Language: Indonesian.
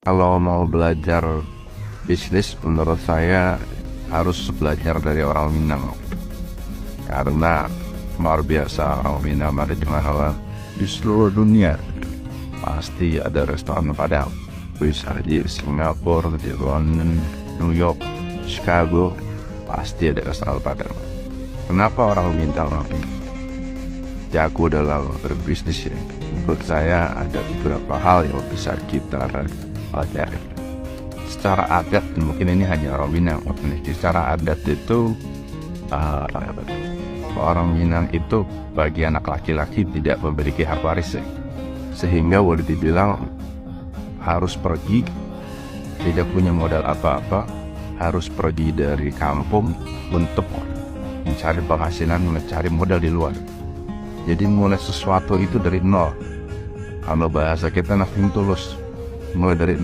Kalau mau belajar bisnis, menurut saya harus belajar dari orang Minang, karena luar biasa orang Minang ada di mana di seluruh dunia. Pasti ada restoran Padang, bisa di Singapura, di London, New York, Chicago, pasti ada restoran Padang. Kenapa orang Minang jago dalam berbisnis ya? Menurut saya ada beberapa hal yang bisa kita pelajari. Secara adat, mungkin ini hanya orang Minang. Secara adat itu orang Minang itu bagi anak laki-laki tidak memiliki hak waris, sehingga boleh dibilang harus pergi, tidak punya modal apa-apa, harus pergi dari kampung untuk mencari penghasilan, mencari modal di luar. Jadi mulai sesuatu itu dari nol. Kalau bahasa kita nothing tulus, mulai dari